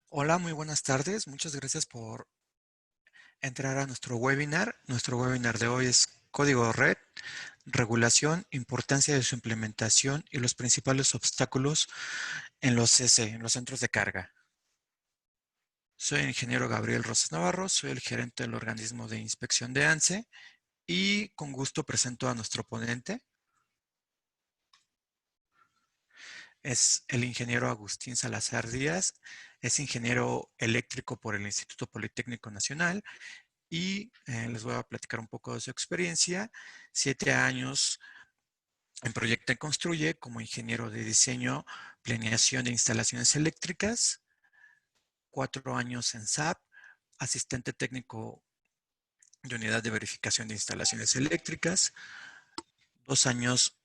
Hola, muy buenas tardes. Muchas gracias por entrar a nuestro webinar. Nuestro webinar de hoy es Código Red, regulación, importancia de su implementación y los principales obstáculos en los CC, en los centros de carga. Soy el ingeniero Gabriel Rosas Navarro, soy el gerente del organismo de inspección de ANSE y con gusto presento a nuestro ponente. Es el ingeniero Agustín Salazar Díaz, es ingeniero eléctrico por el Instituto Politécnico Nacional y les voy a platicar un poco de su experiencia. 7 años en Proyecta y Construye como ingeniero de diseño, planeación de instalaciones eléctricas. 4 años en SAP, asistente técnico de unidad de verificación de instalaciones eléctricas. 2 años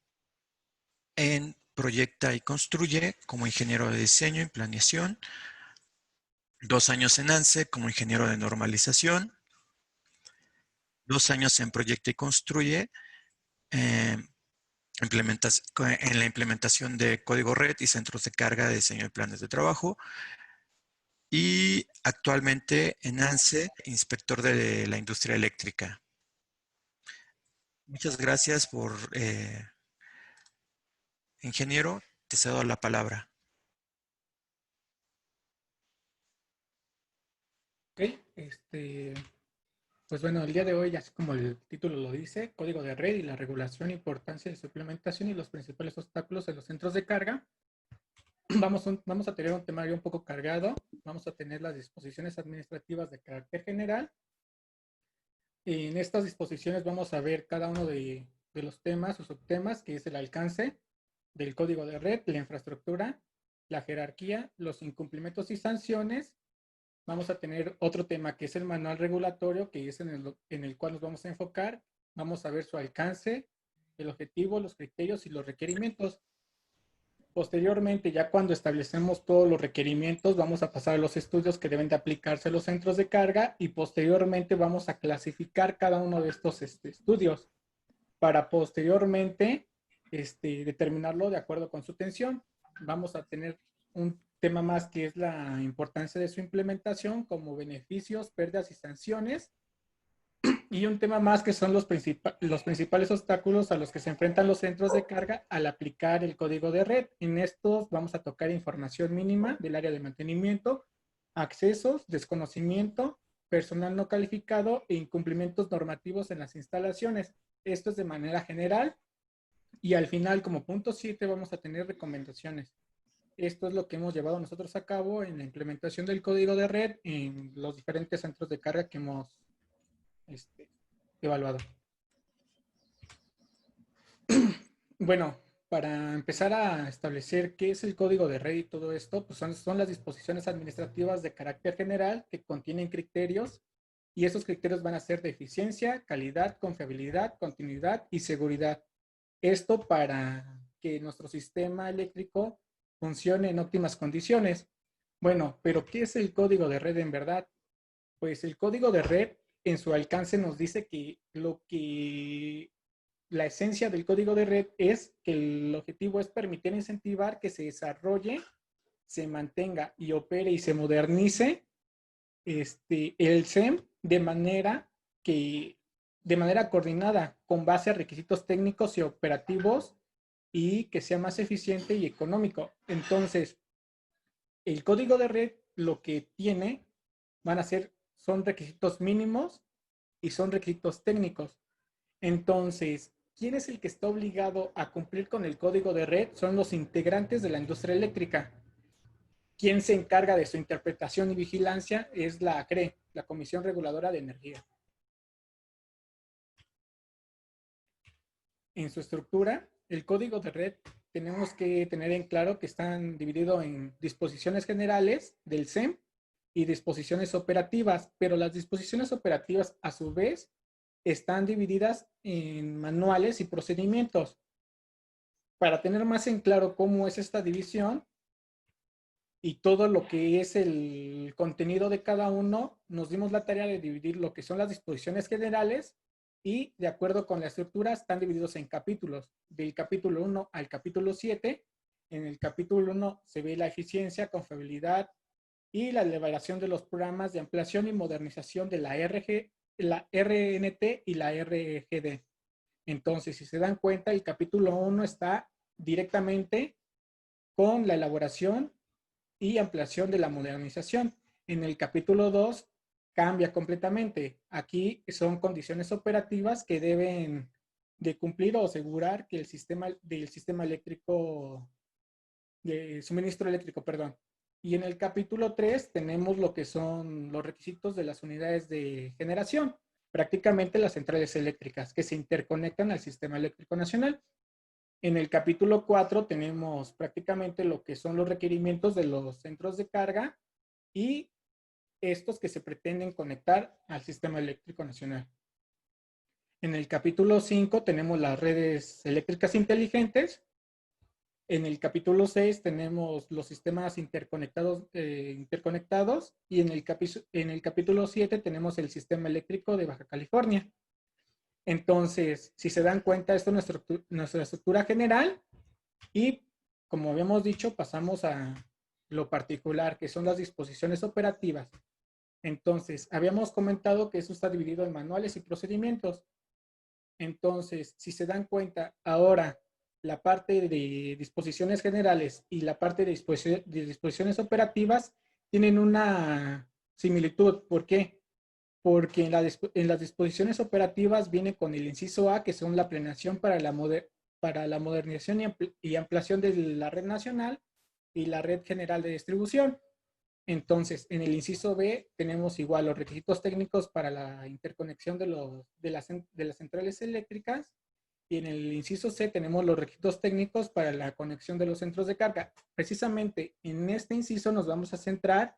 en Proyecta y Construye como ingeniero de diseño y planeación. 2 años en ANSE como ingeniero de normalización. 2 años en Proyecta y Construye eh, en la implementación de código red y centros de carga de diseño de planes de trabajo. Y actualmente en ANSE, inspector de la industria eléctrica. Muchas gracias por, ingeniero, te cedo la palabra. Ok, este, pues bueno, el día de hoy, así como el título lo dice, código de red y la regulación, importancia de su implementación y los principales obstáculos en los centros de carga. Vamos a tener un temario un poco cargado, vamos a tener las disposiciones administrativas de carácter general. Y en estas disposiciones vamos a ver cada uno de los temas o subtemas, que es el alcance del código de red, la infraestructura, la jerarquía, los incumplimientos y sanciones. Vamos a tener otro tema que es el manual regulatorio, que es en el cual nos vamos a enfocar. Vamos a ver su alcance, el objetivo, los criterios y los requerimientos. Posteriormente, ya cuando establecemos todos los requerimientos, vamos a pasar a los estudios que deben de aplicarse a los centros de carga y posteriormente vamos a clasificar cada uno de estos estudios para posteriormente determinarlo de acuerdo con su tensión. Vamos a tener un tema más que es la importancia de su implementación como beneficios, pérdidas y sanciones. Y un tema más que son los principales obstáculos a los que se enfrentan los centros de carga al aplicar el código de red. En estos vamos a tocar información mínima del área de mantenimiento, accesos, desconocimiento, personal no calificado e incumplimientos normativos en las instalaciones. Esto es de manera general y al final, como punto 7, vamos a tener recomendaciones. Esto es lo que hemos llevado nosotros a cabo en la implementación del código de red en los diferentes centros de carga que hemos este, evaluado. Bueno, para empezar a establecer qué es el código de red y todo esto, pues son las disposiciones administrativas de carácter general que contienen criterios y esos criterios van a ser de eficiencia, calidad, confiabilidad, continuidad y seguridad. Esto para que nuestro sistema eléctrico funcione en óptimas condiciones. Bueno, pero ¿qué es el código de red en verdad? Pues el código de red en su alcance nos dice que la esencia del código de red es que el objetivo es permitir incentivar que se desarrolle, se mantenga y opere y se modernice el SEM que de manera coordinada con base a requisitos técnicos y operativos y que sea más eficiente y económico. Entonces, el código de red lo que tiene van a ser, son requisitos mínimos y son requisitos técnicos. Entonces, ¿quién es el que está obligado a cumplir con el código de red? Son los integrantes de la industria eléctrica. ¿Quién se encarga de su interpretación y vigilancia? Es la CRE, la Comisión Reguladora de Energía. En su estructura, el código de red tenemos que tener en claro que están divididos en disposiciones generales del SEM y disposiciones operativas, pero las disposiciones operativas a su vez están divididas en manuales y procedimientos. Para tener más en claro cómo es esta división y todo lo que es el contenido de cada uno, nos dimos la tarea de dividir lo que son las disposiciones generales y de acuerdo con la estructura están divididos en capítulos, del capítulo 1 al capítulo 7. En el capítulo 1 se ve la eficiencia, confiabilidad, y la elaboración de los programas de ampliación y modernización de la RNT y la RGD. Entonces, si se dan cuenta, el capítulo 1 está directamente con la elaboración y ampliación de la modernización. En el capítulo 2 cambia completamente. Aquí son condiciones operativas que deben de cumplir o asegurar que el sistema eléctrico, de suministro eléctrico, perdón. Y en el capítulo 3 tenemos lo que son los requisitos de las unidades de generación, prácticamente las centrales eléctricas que se interconectan al sistema eléctrico nacional. En el capítulo 4 tenemos prácticamente lo que son los requerimientos de los centros de carga y estos que se pretenden conectar al sistema eléctrico nacional. En el capítulo 5 tenemos las redes eléctricas inteligentes. En el capítulo 6 tenemos los sistemas interconectados y en el capítulo 7 tenemos el sistema eléctrico de Baja California. Entonces, si se dan cuenta, esto es nuestra estructura general y, como habíamos dicho, pasamos a lo particular, que son las disposiciones operativas. Entonces, habíamos comentado que eso está dividido en manuales y procedimientos. Entonces, si se dan cuenta, ahora la parte de disposiciones generales y la parte de disposiciones operativas tienen una similitud. ¿Por qué? Porque en las disposiciones operativas viene con el inciso A, que son la planeación para la modernización y ampliación de la red nacional y la red general de distribución. Entonces, en el inciso B tenemos igual los requisitos técnicos para la interconexión de las centrales eléctricas y en el inciso C tenemos los requisitos técnicos para la conexión de los centros de carga. Precisamente en este inciso nos vamos a centrar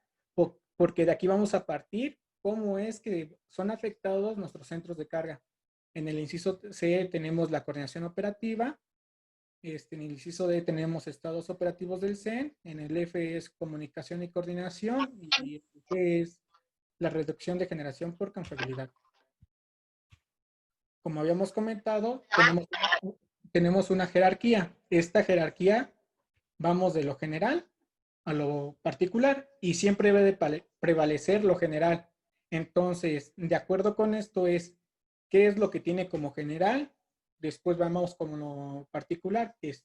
porque de aquí vamos a partir cómo es que son afectados nuestros centros de carga. En el inciso C tenemos la coordinación operativa. En el inciso D tenemos estados operativos del CEN. En el F es comunicación y coordinación. Y el G es la reducción de generación por confiabilidad. Como habíamos comentado, tenemos una jerarquía. Esta jerarquía vamos de lo general a lo particular y siempre debe de prevalecer lo general. Entonces, de acuerdo con esto es qué es lo que tiene como general, después vamos como lo particular, que es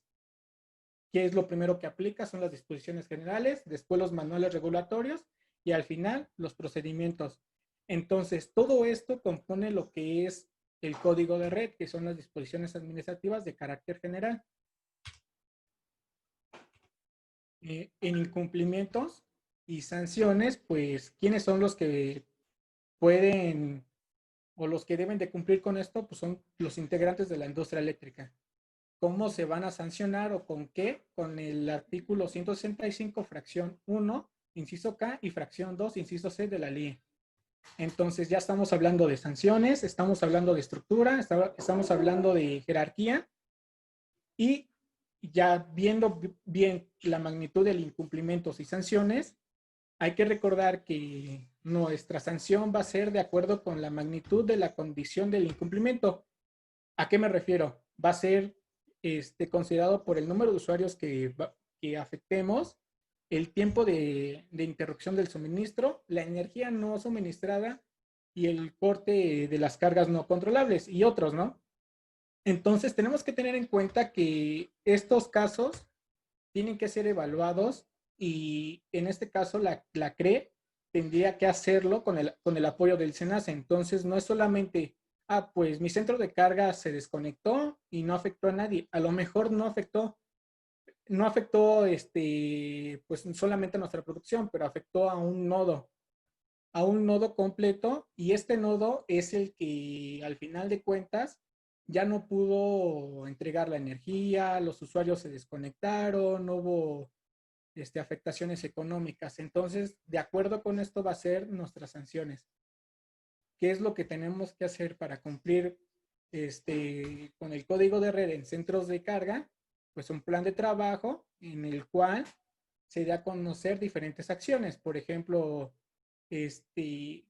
qué es lo primero que aplica, son las disposiciones generales, después los manuales regulatorios y al final los procedimientos. Entonces, todo esto compone lo que es el código de red, que son las disposiciones administrativas de carácter general. En incumplimientos y sanciones, pues, ¿quiénes son los que pueden o los que deben de cumplir con esto? Pues son los integrantes de la industria eléctrica. ¿Cómo se van a sancionar o con qué? Con el artículo 165, fracción 1, inciso K, y fracción 2, inciso C de la LIE. Entonces ya estamos hablando de sanciones, estamos hablando de estructura, estamos hablando de jerarquía y ya viendo bien la magnitud de incumplimientos y sanciones, hay que recordar que nuestra sanción va a ser de acuerdo con la magnitud de la condición del incumplimiento. ¿A qué me refiero? Va a ser considerado por el número de usuarios que afectemos, el tiempo de interrupción del suministro, la energía no suministrada y el corte de las cargas no controlables y otros, ¿no? Entonces tenemos que tener en cuenta que estos casos tienen que ser evaluados y en este caso la CRE tendría que hacerlo con el apoyo del SENACE. Entonces no es solamente, pues mi centro de carga se desconectó y no afectó a nadie. A lo mejor no afectó pues solamente a nuestra producción, pero afectó a un nodo completo y este nodo es el que al final de cuentas ya no pudo entregar la energía, los usuarios se desconectaron, no hubo afectaciones económicas. Entonces, de acuerdo con esto va a ser nuestras sanciones. ¿Qué es lo que tenemos que hacer para cumplir con el código de red en centros de carga? Pues un plan de trabajo en el cual se da a conocer diferentes acciones. Por ejemplo, qué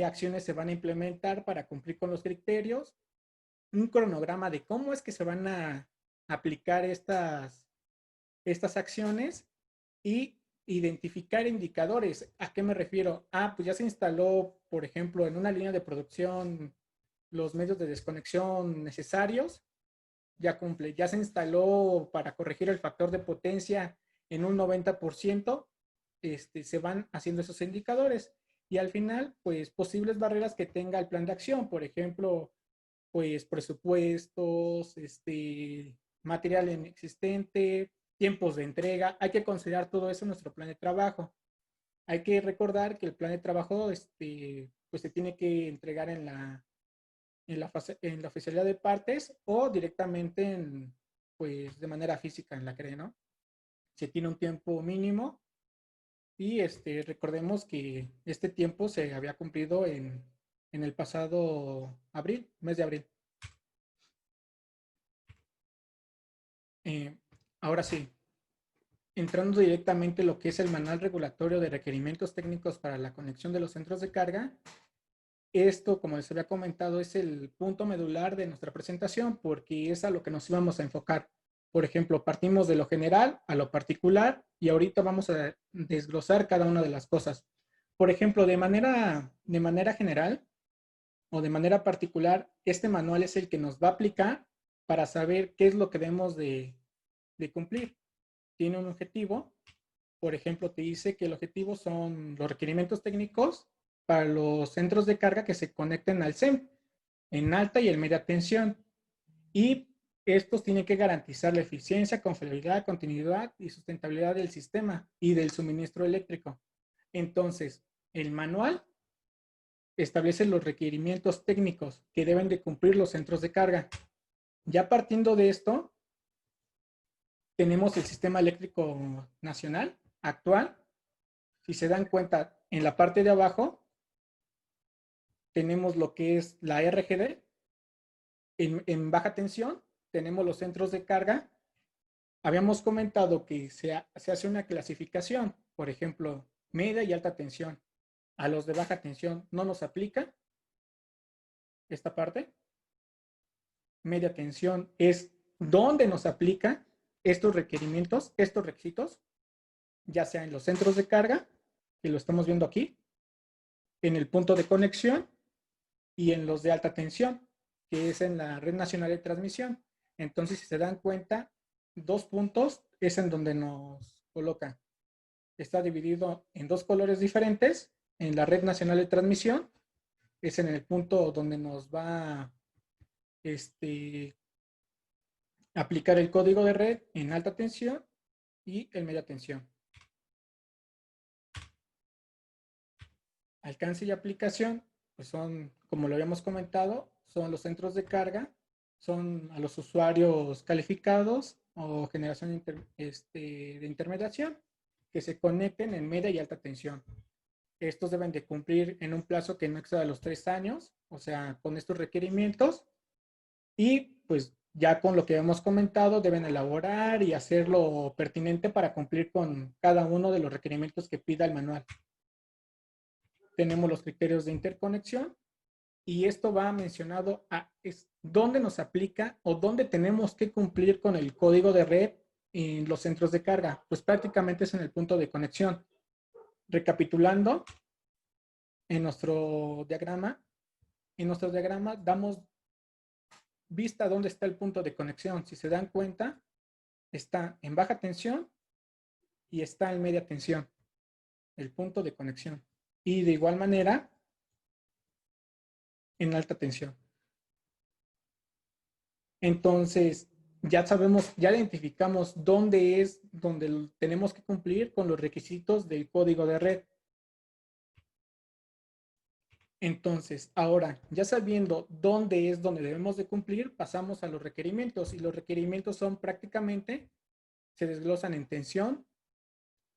acciones se van a implementar para cumplir con los criterios, un cronograma de cómo es que se van a aplicar estas acciones y identificar indicadores. ¿A qué me refiero? Ah, pues ya se instaló, por ejemplo, en una línea de producción los medios de desconexión necesarios, ya cumple. Ya se instaló para corregir el factor de potencia en un 90%, se van haciendo esos indicadores. Y al final, pues posibles barreras que tenga el plan de acción, por ejemplo, pues presupuestos, material inexistente, tiempos de entrega. Hay que considerar todo eso en nuestro plan de trabajo. Hay que recordar que el plan de trabajo, pues se tiene que entregar en la oficialidad de partes o directamente pues de manera física en la CRE, ¿no? Se tiene un tiempo mínimo y recordemos que este tiempo se había cumplido en el pasado abril, mes de abril. Eh, Ahora sí, entrando directamente en lo que es el manual regulatorio de requerimientos técnicos para la conexión de los centros de carga. Esto, como les había comentado, es el punto medular de nuestra presentación porque es a lo que nos íbamos a enfocar. Por ejemplo, partimos de lo general a lo particular y ahorita vamos a desglosar cada una de las cosas. Por ejemplo, de manera general o de manera particular, este manual es el que nos va a aplicar para saber qué es lo que debemos de cumplir. Tiene un objetivo. Por ejemplo, te dice que el objetivo son los requerimientos técnicos para los centros de carga que se conecten al SEM en alta y en media tensión. Y estos tienen que garantizar la eficiencia, confiabilidad, continuidad y sustentabilidad del sistema y del suministro eléctrico. Entonces, el manual establece los requerimientos técnicos que deben de cumplir los centros de carga. Ya partiendo de esto, tenemos el sistema eléctrico nacional actual. Si se dan cuenta, en la parte de abajo tenemos lo que es la RGD. En baja tensión tenemos los centros de carga. Habíamos comentado que se hace una clasificación, por ejemplo, media y alta tensión. A los de baja tensión no nos aplica esta parte. Media tensión es donde nos aplica estos requerimientos, estos requisitos, ya sea en los centros de carga, que lo estamos viendo aquí, en el punto de conexión y en los de alta tensión, que es en la Red Nacional de Transmisión. Entonces, si se dan cuenta, 2 puntos es en donde nos coloca. Está dividido en 2 colores diferentes. En la Red Nacional de Transmisión es en el punto donde nos va a aplicar el código de red en alta tensión y en media tensión. Alcance y aplicación, pues son, como lo habíamos comentado, son los centros de carga, son a los usuarios calificados o generación de intermediación que se conecten en media y alta tensión. Estos deben de cumplir en un plazo que no exceda los 3 años, o sea, con estos requerimientos. Y pues ya con lo que hemos comentado, deben elaborar y hacerlo pertinente para cumplir con cada uno de los requerimientos que pida el manual. Tenemos los criterios de interconexión y esto va mencionado a dónde nos aplica o dónde tenemos que cumplir con el código de red en los centros de carga. Pues prácticamente es en el punto de conexión. Recapitulando, en nuestro diagrama damos vista a dónde está el punto de conexión. Si se dan cuenta, está en baja tensión y está en media tensión, el punto de conexión. Y de igual manera, en alta tensión. Entonces, ya sabemos, ya identificamos dónde es donde tenemos que cumplir con los requisitos del código de red. Entonces, ahora, ya sabiendo dónde es donde debemos de cumplir, pasamos a los requerimientos. Y los requerimientos son prácticamente, se desglosan en tensión.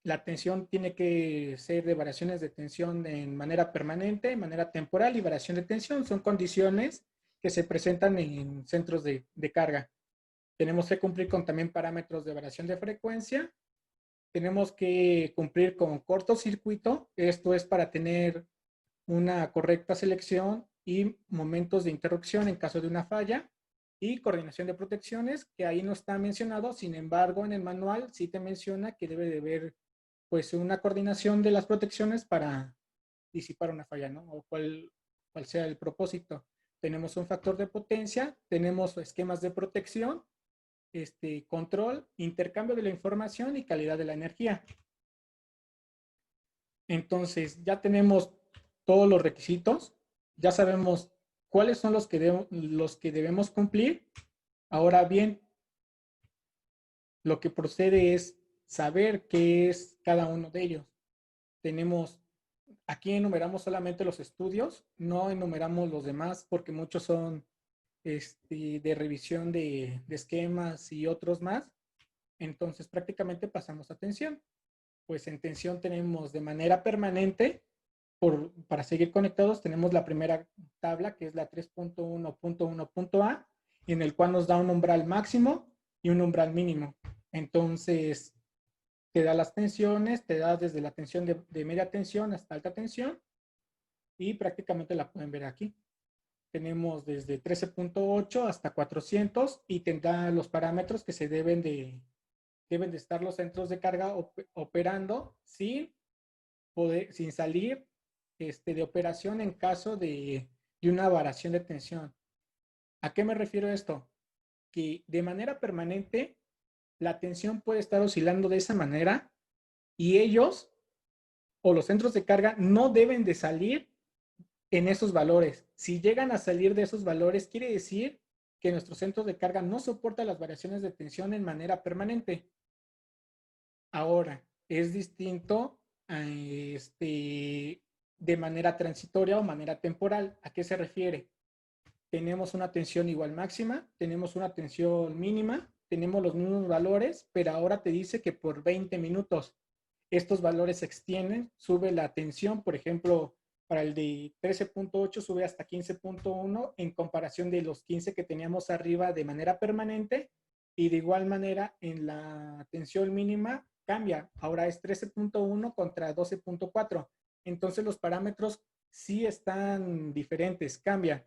La tensión tiene que ser de variaciones de tensión en manera permanente, en manera temporal y variación de tensión. Son condiciones que se presentan en centros de carga. Tenemos que cumplir con también parámetros de variación de frecuencia. Tenemos que cumplir con cortocircuito. Esto es para tener una correcta selección y momentos de interrupción en caso de una falla. Y coordinación de protecciones, que ahí no está mencionado. Sin embargo, en el manual sí te menciona que debe de haber pues una coordinación de las protecciones para disipar una falla, ¿no? O cuál sea el propósito. Tenemos un factor de potencia, tenemos esquemas de protección, control, intercambio de la información y calidad de la energía. Entonces, ya tenemos todos los requisitos, ya sabemos cuáles son los que debemos cumplir. Ahora bien, lo que procede es saber qué es cada uno de ellos. Tenemos, aquí enumeramos solamente los estudios, no enumeramos los demás porque muchos son de revisión de esquemas y otros más. Entonces prácticamente pasamos a tensión. Pues en tensión tenemos de manera permanente, para seguir conectados, tenemos la primera tabla que es la 3.1.1.a, en el cual nos da un umbral máximo y un umbral mínimo. Entonces, te da las tensiones, te da desde la tensión de media tensión hasta alta tensión y prácticamente la pueden ver aquí. Tenemos desde 13.8 hasta 400 y tendrá los parámetros que se deben de estar los centros de carga operando sin salir de operación en caso de una variación de tensión. ¿A qué me refiero esto? Que de manera permanente la tensión puede estar oscilando de esa manera y ellos o los centros de carga no deben de salir en esos valores. Si llegan a salir de esos valores, quiere decir que nuestro centro de carga no soporta las variaciones de tensión en manera permanente. Ahora, es distinto a de manera transitoria o manera temporal. ¿A qué se refiere? Tenemos una tensión igual máxima, tenemos una tensión mínima, tenemos los mismos valores, pero ahora te dice que por 20 minutos estos valores se extienden, sube la tensión, por ejemplo, para el de 13.8 sube hasta 15.1 en comparación de los 15 que teníamos arriba de manera permanente, y de igual manera en la tensión mínima cambia, ahora es 13.1 contra 12.4, entonces los parámetros sí están diferentes, cambian.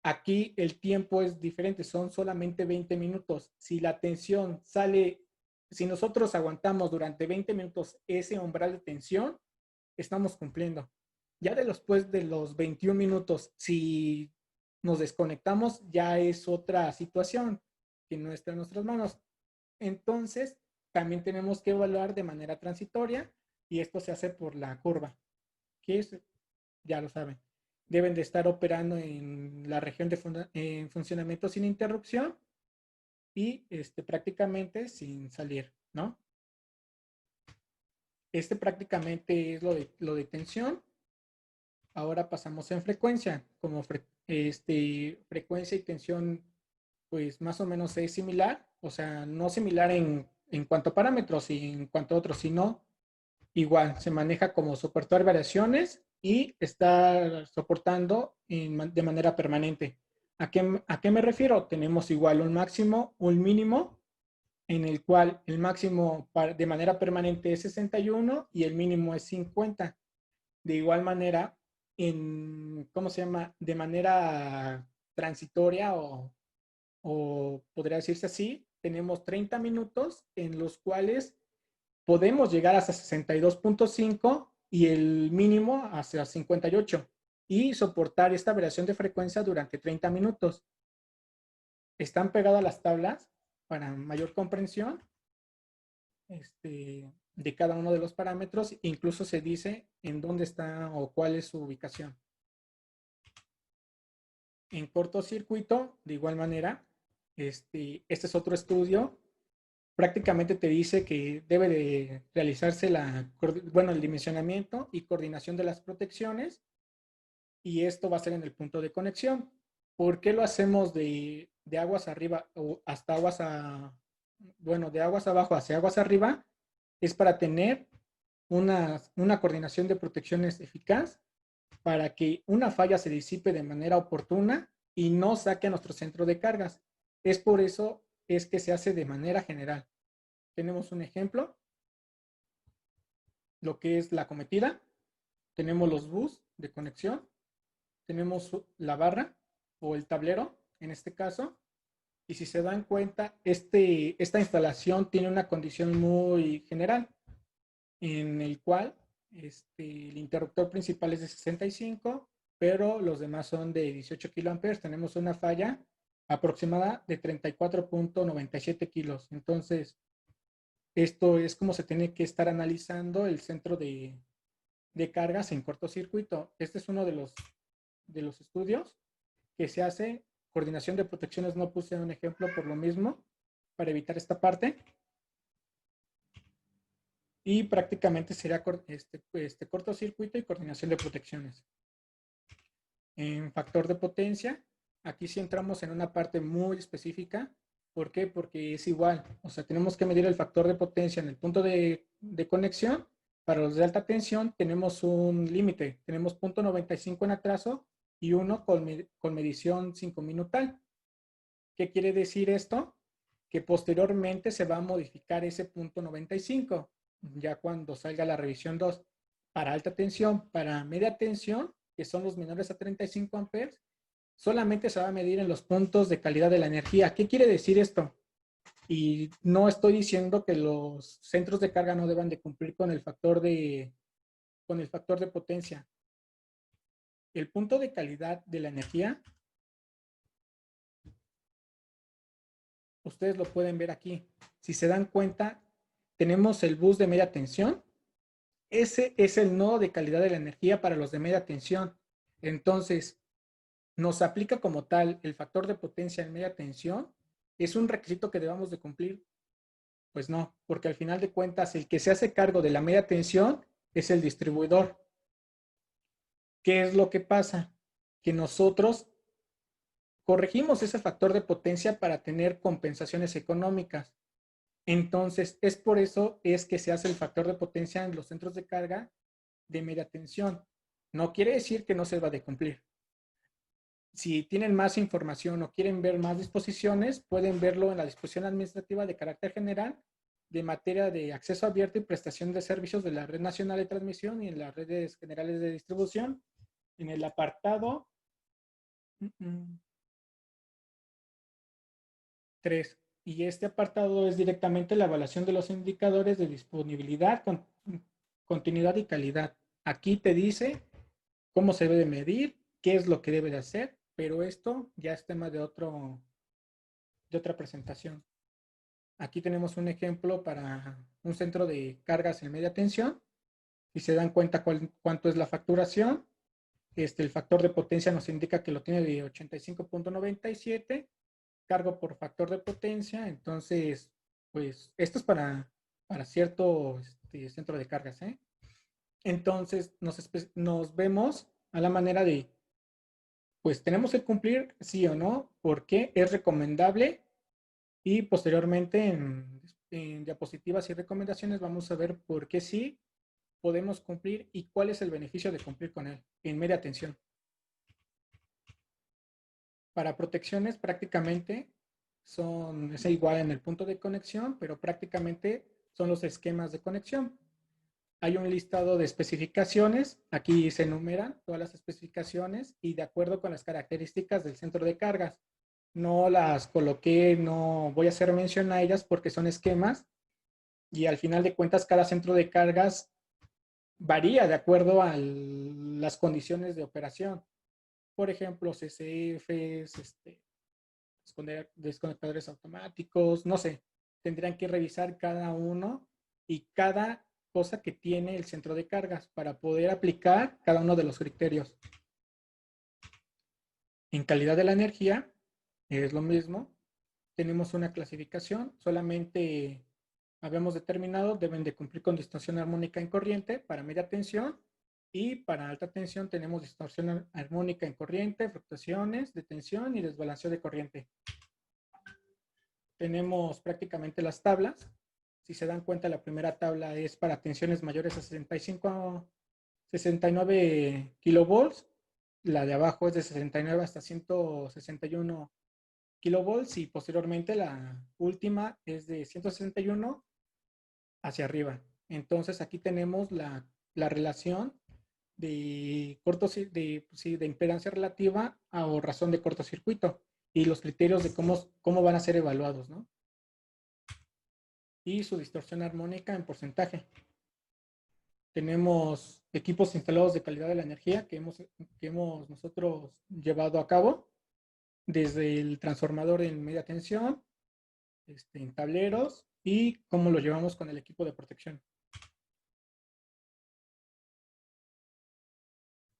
Aquí el tiempo es diferente, son solamente 20 minutos. Si la tensión sale, si nosotros aguantamos durante 20 minutos ese umbral de tensión, estamos cumpliendo. Ya después de los 21 minutos, si nos desconectamos, ya es otra situación que no está en nuestras manos. Entonces, también tenemos que evaluar de manera transitoria y esto se hace por la curva, que es, ya lo saben, deben de estar operando en la región en funcionamiento sin interrupción y prácticamente sin salir, ¿no? Prácticamente es lo de tensión. Ahora pasamos en frecuencia. Como frecuencia y tensión, pues más o menos es similar, o sea, no similar en cuanto a parámetros y en cuanto a otros, sino igual se maneja como soportar variaciones y está soportando de manera permanente. ¿A qué me refiero? Tenemos igual un máximo, un mínimo, en el cual el máximo de manera permanente es 61 y el mínimo es 50. De igual manera, ¿cómo se llama? De manera transitoria o podría decirse así, tenemos 30 minutos en los cuales podemos llegar hasta 62.5 y el mínimo hacia 58 y soportar esta variación de frecuencia durante 30 minutos. Están pegadas las tablas para mayor comprensión de cada uno de los parámetros. Incluso se dice en dónde está o cuál es su ubicación. En cortocircuito, de igual manera, este es otro estudio. Prácticamente te dice que debe de realizarse el dimensionamiento y coordinación de las protecciones, y esto va a ser en el punto de conexión. ¿Por qué lo hacemos de aguas arriba o hasta de aguas abajo hacia aguas arriba? Es para tener una coordinación de protecciones eficaz para que una falla se disipe de manera oportuna y no saque a nuestro centro de cargas. Es por eso es que se hace de manera general. Tenemos un ejemplo, lo que es la cometida. Tenemos los bus de conexión, tenemos la barra o el tablero en este caso, y si se dan cuenta, esta instalación tiene una condición muy general. en el cual el interruptor principal es de 65, pero los demás son de 18 kiloamperes. Tenemos una falla aproximada de 34.97 kilos. Entonces, esto es como se tiene que estar analizando el centro de cargas en cortocircuito. Este es uno de los estudios que se hace. Coordinación de protecciones no puse un ejemplo por lo mismo, para evitar esta parte. Y prácticamente sería cortocircuito y coordinación de protecciones. En factor de potencia, aquí sí entramos en una parte muy específica. ¿Por qué? Porque es igual. O sea, tenemos que medir el factor de potencia en el punto de conexión. Para los de alta tensión tenemos un límite. Tenemos 0.95 en atraso y uno con medición 5 minutal. ¿Qué quiere decir esto? Que posteriormente se va a modificar ese 0.95, ya cuando salga la revisión 2. Para alta tensión, para media tensión, que son los menores a 35 amperes, solamente se va a medir en los puntos de calidad de la energía. ¿Qué quiere decir esto? Y no estoy diciendo que los centros de carga no deban de cumplir con el factor de potencia. El punto de calidad de la energía, ustedes lo pueden ver aquí. Si se dan cuenta, tenemos el bus de media tensión. Ese es el nodo de calidad de la energía para los de media tensión. Entonces, nos aplica como tal el factor de potencia en media tensión. ¿Es un requisito que debamos de cumplir? Pues no, porque al final de cuentas el que se hace cargo de la media tensión es el distribuidor. ¿Qué es lo que pasa? Que nosotros corregimos ese factor de potencia para tener compensaciones económicas. Entonces, es por eso es que se hace el factor de potencia en los centros de carga de media tensión. No quiere decir que no se va a cumplir. Si tienen más información o quieren ver más disposiciones, pueden verlo en la disposición administrativa de carácter general de materia de acceso abierto y prestación de servicios de la Red Nacional de Transmisión y en las redes generales de distribución, en el apartado 3. Y este apartado es directamente la evaluación de los indicadores de disponibilidad, continuidad y calidad. Aquí te dice cómo se debe medir, qué es lo que debe de hacer, pero esto ya es tema de otra presentación. Aquí tenemos un ejemplo para un centro de cargas en media tensión. Si se dan cuenta cuánto es la facturación, el factor de potencia nos indica que lo tiene de 85.97, cargo por factor de potencia. Entonces, pues esto es para cierto centro de cargas. Entonces, nos vemos a la manera de, pues tenemos que cumplir sí o no, porque es recomendable. Y posteriormente en diapositivas y recomendaciones vamos a ver por qué sí podemos cumplir y cuál es el beneficio de cumplir con él en media tensión. Para protecciones prácticamente es igual en el punto de conexión, pero prácticamente son los esquemas de conexión. Hay un listado de especificaciones, aquí se enumeran todas las especificaciones y de acuerdo con las características del centro de cargas. No las coloqué, no voy a hacer mención a ellas porque son esquemas y al final de cuentas cada centro de cargas varía de acuerdo a las condiciones de operación. Por ejemplo, CCFs, desconectadores automáticos, no sé, tendrían que revisar cada uno y cada cosa que tiene el centro de cargas para poder aplicar cada uno de los criterios. En calidad de la energía es lo mismo. Tenemos una clasificación, solamente habíamos determinado deben de cumplir con distorsión armónica en corriente para media tensión y para alta tensión tenemos distorsión armónica en corriente, fluctuaciones de tensión y desbalanceo de corriente. Tenemos prácticamente las tablas. Si se dan cuenta, la primera tabla es para tensiones mayores a 69 kilovolts. La de abajo es de 69 hasta 161 kilovolts y posteriormente la última es de 161 hacia arriba. Entonces aquí tenemos la relación de de impedancia relativa o razón de cortocircuito y los criterios de cómo van a ser evaluados, ¿no? Y su distorsión armónica en porcentaje. Tenemos equipos instalados de calidad de la energía que hemos nosotros llevado a cabo, desde el transformador en media tensión, en tableros y cómo lo llevamos con el equipo de protección.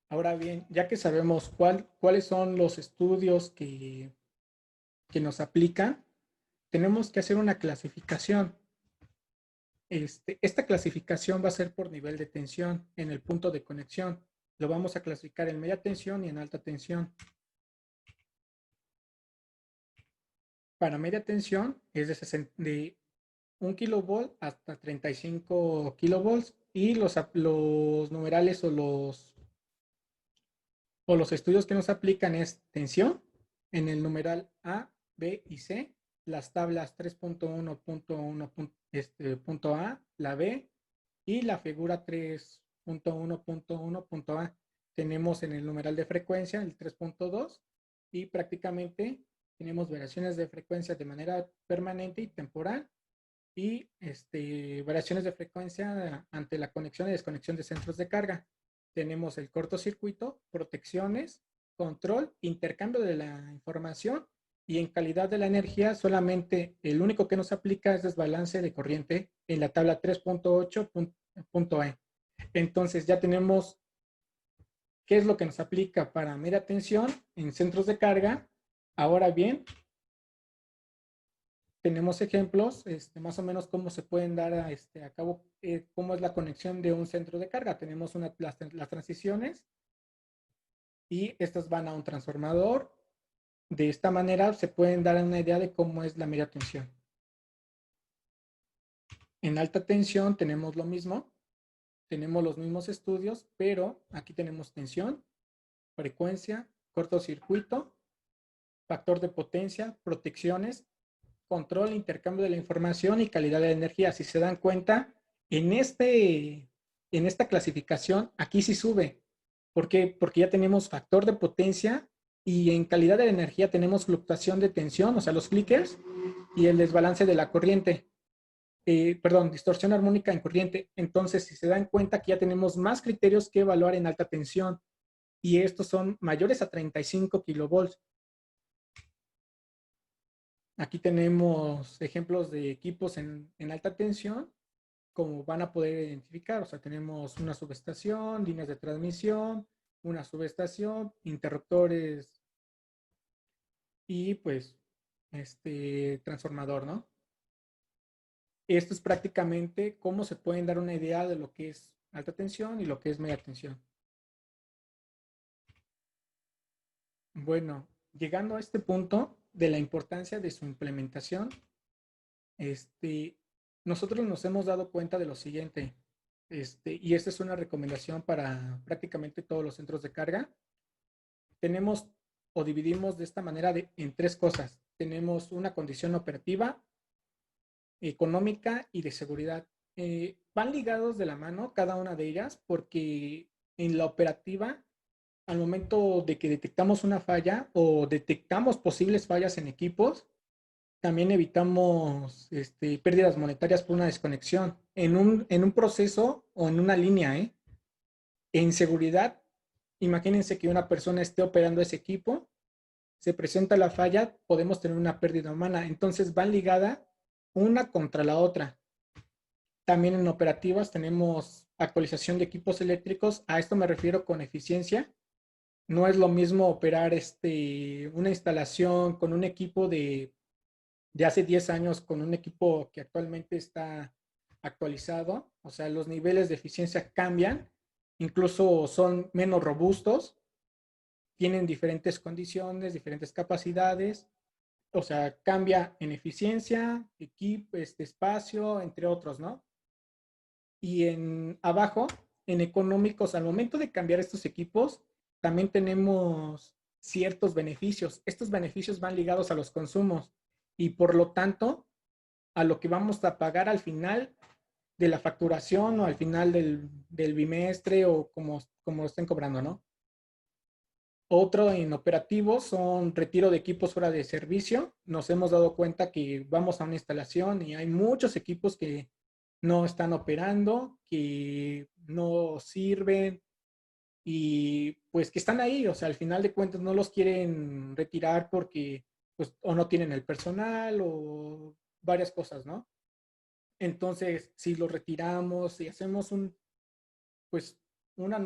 Ahora bien, ya que sabemos cuáles son los estudios que nos aplican, tenemos que hacer una clasificación. Esta clasificación va a ser por nivel de tensión en el punto de conexión. Lo vamos a clasificar en media tensión y en alta tensión. Para media tensión es de 1 kilovolt hasta 35 kilovolts y los numerales o los estudios que nos aplican es tensión en el numeral A, B y C, las tablas 3.1.1.A, la B y la figura 3.1.1.A. Tenemos en el numeral de frecuencia el 3.2 y prácticamente tenemos variaciones de frecuencia de manera permanente y temporal y variaciones de frecuencia ante la conexión y desconexión de centros de carga. Tenemos el cortocircuito, protecciones, control, intercambio de la información y en calidad de la energía solamente el único que nos aplica es desbalance de corriente en la tabla 3.8.E. Entonces ya tenemos qué es lo que nos aplica para media tensión en centros de carga. Ahora bien, tenemos ejemplos, más o menos cómo se pueden dar a cabo, cómo es la conexión de un centro de carga. Tenemos las transiciones y estas van a un transformador. De esta manera se pueden dar una idea de cómo es la media tensión. En alta tensión tenemos lo mismo, tenemos los mismos estudios, pero aquí tenemos tensión, frecuencia, cortocircuito, factor de potencia, protecciones, control, intercambio de la información y calidad de la energía. Si se dan cuenta, en esta clasificación, aquí sí sube. ¿Por qué? Porque ya tenemos factor de potencia y en calidad de la energía tenemos fluctuación de tensión, o sea, los flickers y el desbalance de la corriente. Distorsión armónica en corriente. Entonces, si se dan cuenta que ya tenemos más criterios que evaluar en alta tensión y estos son mayores a 35 kilovolts. Aquí tenemos ejemplos de equipos en alta tensión, como van a poder identificar. O sea, tenemos una subestación, líneas de transmisión, una subestación, interruptores y pues transformador, ¿no? Esto es prácticamente cómo se pueden dar una idea de lo que es alta tensión y lo que es media tensión. Bueno, llegando a este punto de la importancia de su implementación, nosotros nos hemos dado cuenta de lo siguiente, y esta es una recomendación para prácticamente todos los centros de carga. Tenemos o dividimos de esta manera en tres cosas. Tenemos una condición operativa, económica y de seguridad. Van ligados de la mano cada una de ellas porque en la operativa, al momento de que detectamos una falla o detectamos posibles fallas en equipos, también evitamos pérdidas monetarias por una desconexión en un proceso o en una línea. En seguridad, imagínense que una persona esté operando ese equipo, se presenta la falla, podemos tener una pérdida humana. Entonces van ligadas una contra la otra. También en operativas tenemos actualización de equipos eléctricos. A esto me refiero con eficiencia. No es lo mismo operar una instalación con un equipo de hace 10 años con un equipo que actualmente está actualizado. O sea, los niveles de eficiencia cambian, incluso son menos robustos, tienen diferentes condiciones, diferentes capacidades. O sea, cambia en eficiencia, equipo, espacio, entre otros, ¿no? Y en abajo, en económicos, al momento de cambiar estos equipos, también tenemos ciertos beneficios. Estos beneficios van ligados a los consumos y por lo tanto a lo que vamos a pagar al final de la facturación o al final del bimestre o como lo estén cobrando, ¿no? Otro en operativo son retiro de equipos fuera de servicio. Nos hemos dado cuenta que vamos a una instalación y hay muchos equipos que no están operando, que no sirven y pues que están ahí, o sea, al final de cuentas no los quieren retirar porque pues o no tienen el personal o varias cosas, ¿no? Entonces, si los retiramos y hacemos pues una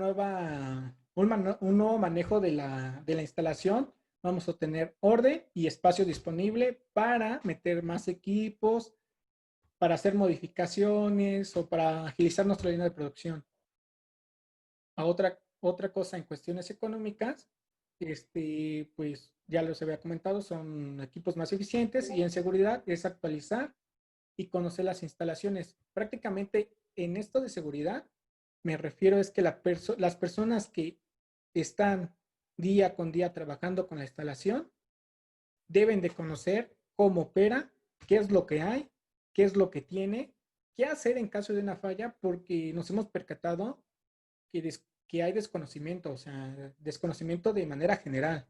un nuevo manejo de la instalación, vamos a tener orden y espacio disponible para meter más equipos, para hacer modificaciones o para agilizar nuestra línea de producción. A otra cosa en cuestiones económicas, pues ya los había comentado, son equipos más eficientes y en seguridad es actualizar y conocer las instalaciones. Prácticamente en esto de seguridad me refiero es que las personas que están día con día trabajando con la instalación deben de conocer cómo opera, qué es lo que hay, qué es lo que tiene, qué hacer en caso de una falla, porque nos hemos percatado que hay desconocimiento, o sea, desconocimiento de manera general,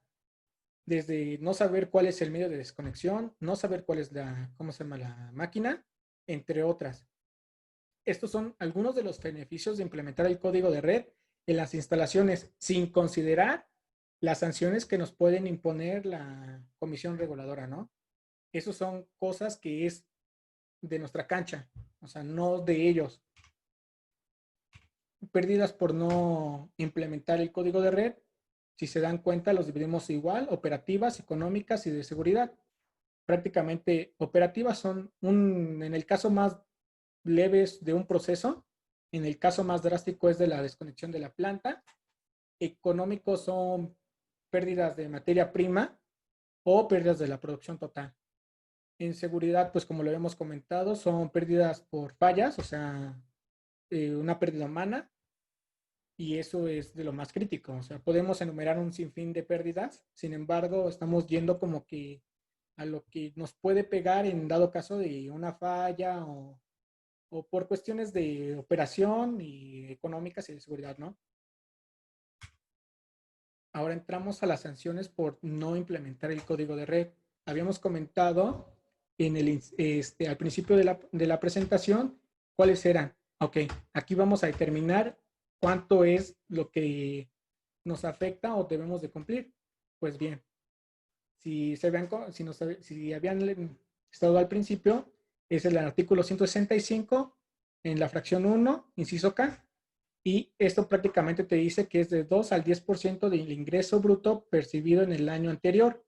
desde no saber cuál es el medio de desconexión, no saber cuál es cómo se llama la máquina, entre otras. Estos son algunos de los beneficios de implementar el código de red en las instalaciones sin considerar las sanciones que nos pueden imponer la comisión reguladora, ¿no? Esas son cosas que es de nuestra cancha, o sea, no de ellos. Pérdidas por no implementar el código de red, si se dan cuenta, los dividimos igual, operativas, económicas y de seguridad. Prácticamente operativas son en el caso más leves de un proceso, en el caso más drástico es de la desconexión de la planta. Económicos son pérdidas de materia prima o pérdidas de la producción total. En seguridad, pues como lo habíamos comentado, son pérdidas por fallas, o sea, una pérdida humana, y eso es de lo más crítico. O sea, podemos enumerar un sinfín de pérdidas, sin embargo, estamos yendo como que a lo que nos puede pegar en dado caso de una falla o por cuestiones de operación y económicas y de seguridad, ¿no? Ahora entramos a las sanciones por no implementar el código de red. Habíamos comentado al principio de la presentación cuáles eran. Ok, aquí vamos a determinar cuánto es lo que nos afecta o debemos de cumplir. Pues bien, si habían estado al principio, es el artículo 165 en la fracción 1, inciso K, y esto prácticamente te dice que es de 2 al 10% del ingreso bruto percibido en el año anterior,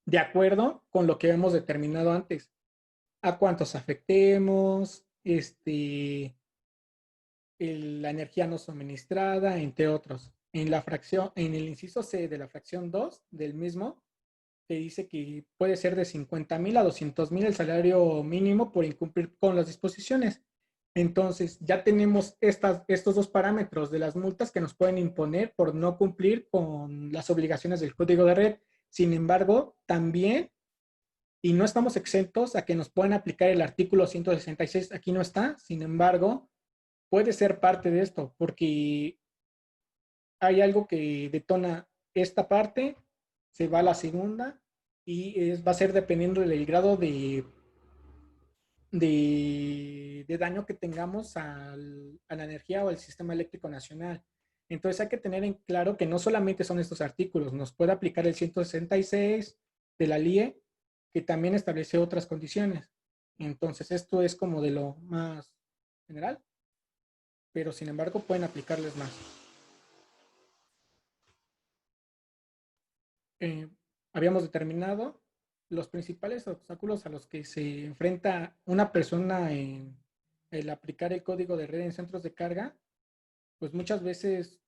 de acuerdo con lo que hemos determinado antes. A cuántos afectemos, la energía no suministrada, entre otros. En el inciso C de la fracción 2 del mismo, te dice que puede ser de 50,000 a 200,000 el salario mínimo por incumplir con las disposiciones. Entonces, ya tenemos estos dos parámetros de las multas que nos pueden imponer por no cumplir con las obligaciones del código de red. Sin embargo, también, y no estamos exentos a que nos puedan aplicar el artículo 166, aquí no está, sin embargo, puede ser parte de esto, porque hay algo que detona esta parte, se va a la segunda y va a ser dependiendo del grado de daño que tengamos a la energía o al sistema eléctrico nacional. Entonces hay que tener en claro que no solamente son estos artículos, nos puede aplicar el 166 de la LIE, que también establece otras condiciones. Entonces esto es como de lo más general, pero sin embargo pueden aplicarles más. eh, Habíamos determinado los principales obstáculos a los que se enfrenta una persona en el aplicar el código de red en centros de carga. Pues muchas veces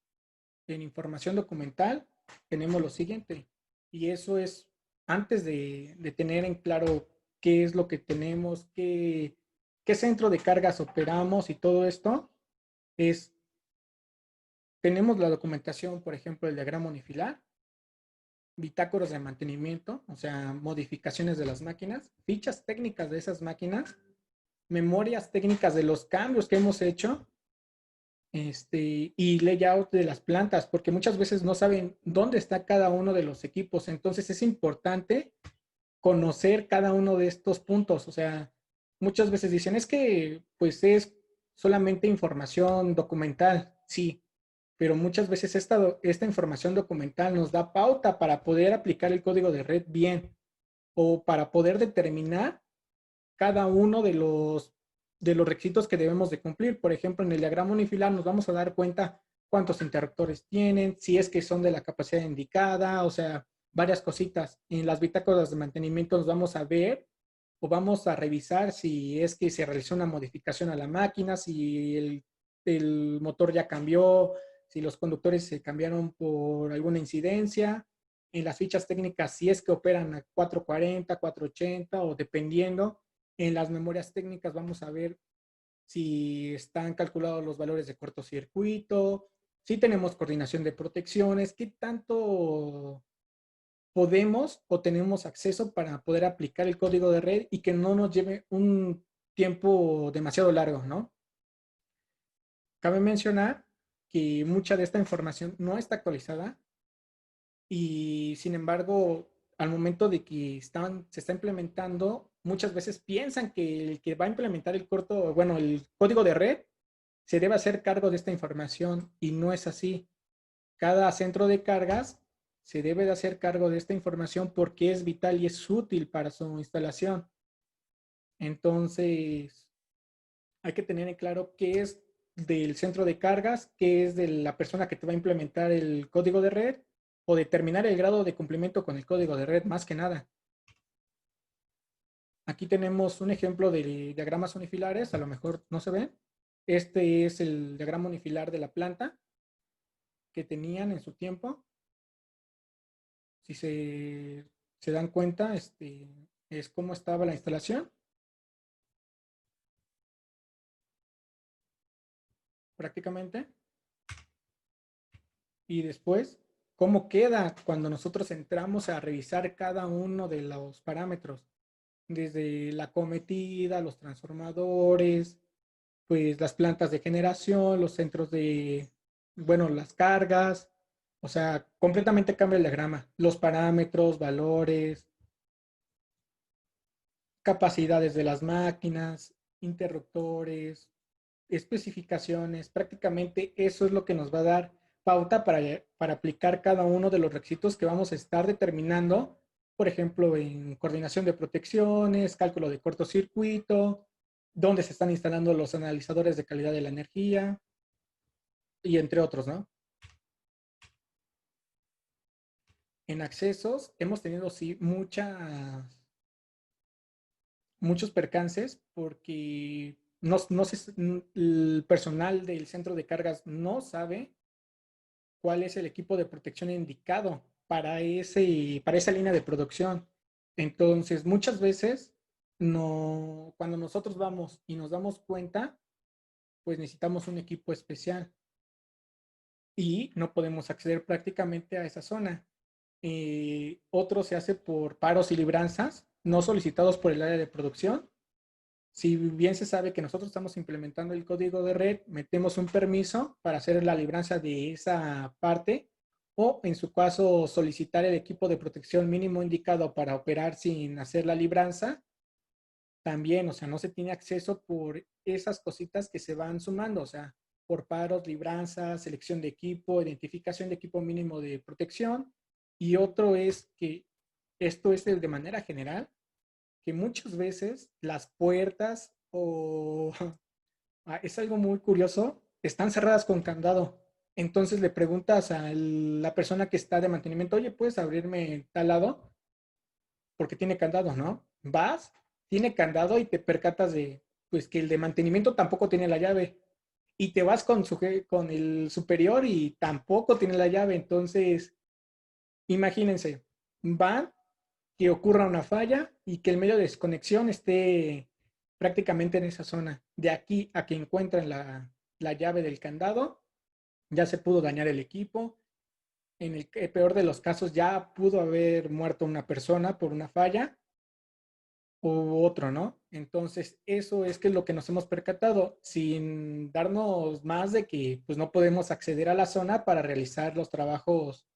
en información documental tenemos lo siguiente, y eso es antes de tener en claro qué es lo que tenemos, qué centro de cargas operamos y todo esto, tenemos la documentación, por ejemplo, el diagrama unifilar, bitácoros de mantenimiento, o sea, modificaciones de las máquinas, fichas técnicas de esas máquinas, memorias técnicas de los cambios que hemos hecho, y layout de las plantas, porque muchas veces no saben dónde está cada uno de los equipos. Entonces es importante conocer cada uno de estos puntos, o sea, muchas veces dicen, es que pues es solamente información documental, sí, pero muchas veces esta información documental nos da pauta para poder aplicar el código de red bien o para poder determinar cada uno de los requisitos que debemos de cumplir. Por ejemplo, en el diagrama unifilar nos vamos a dar cuenta cuántos interruptores tienen, si es que son de la capacidad indicada, o sea, varias cositas. En las bitácoras de mantenimiento nos vamos a ver o vamos a revisar si es que se realizó una modificación a la máquina, si el motor ya cambió, si los conductores se cambiaron por alguna incidencia. En las fichas técnicas, si es que operan a 440, 480 o dependiendo. En las memorias técnicas vamos a ver si están calculados los valores de cortocircuito, si tenemos coordinación de protecciones, qué tanto podemos o tenemos acceso para poder aplicar el código de red y que no nos lleve un tiempo demasiado largo, ¿no? Cabe mencionar que mucha de esta información no está actualizada y sin embargo, al momento de que se está implementando, muchas veces piensan que el que va a implementar el código de red se debe hacer cargo de esta información y no es así. Cada centro de cargas se debe de hacer cargo de esta información porque es vital y es útil para su instalación. Entonces, hay que tener en claro qué es del centro de cargas, qué es de la persona que te va a implementar el código de red o determinar el grado de cumplimiento con el código de red, más que nada. Aquí tenemos un ejemplo de diagramas unifilares, a lo mejor no se ven. Este es el diagrama unifilar de la planta que tenían en su tiempo. Si se dan cuenta, es cómo estaba la instalación prácticamente. Y después, cómo queda cuando nosotros entramos a revisar cada uno de los parámetros, desde la cometida, los transformadores, pues las plantas de generación, los centros de, bueno, las cargas, o sea, completamente cambia el diagrama, los parámetros, valores, capacidades de las máquinas, interruptores, especificaciones, prácticamente eso es lo que nos va a dar pauta para aplicar cada uno de los requisitos que vamos a estar determinando, por ejemplo, en coordinación de protecciones, cálculo de cortocircuito, dónde se están instalando los analizadores de calidad de la energía y entre otros, ¿no? En accesos hemos tenido sí muchos percances porque el personal del centro de cargas no sabe cuál es el equipo de protección indicado para esa línea de producción. Entonces, muchas veces, no, cuando nosotros vamos y nos damos cuenta, pues necesitamos un equipo especial y no podemos acceder prácticamente a esa zona. Otro se hace por paros y libranzas no solicitados por el área de producción. Si bien se sabe que nosotros estamos implementando el código de red, metemos un permiso para hacer la libranza de esa parte o en su caso solicitar el equipo de protección mínimo indicado para operar sin hacer la libranza. También, o sea, no se tiene acceso por esas cositas que se van sumando, o sea, por paros, libranzas, selección de equipo, identificación de equipo mínimo de protección. Y otro es que esto es de manera general, que muchas veces las puertas o es algo muy curioso, están cerradas con candado. Entonces le preguntas a la persona que está de mantenimiento, oye, ¿puedes abrirme tal lado? Porque tiene candado, ¿no? Vas, tiene candado y te percatas de, pues que el de mantenimiento tampoco tiene la llave. Y te vas con el superior y tampoco tiene la llave. Entonces, imagínense, van, que ocurra una falla y que el medio de desconexión esté prácticamente en esa zona. De aquí a que encuentren la llave del candado, ya se pudo dañar el equipo. En el peor de los casos, ya pudo haber muerto una persona por una falla u otro, ¿no? Entonces, eso es que es lo que nos hemos percatado, sin darnos más de que pues no podemos acceder a la zona para realizar los trabajos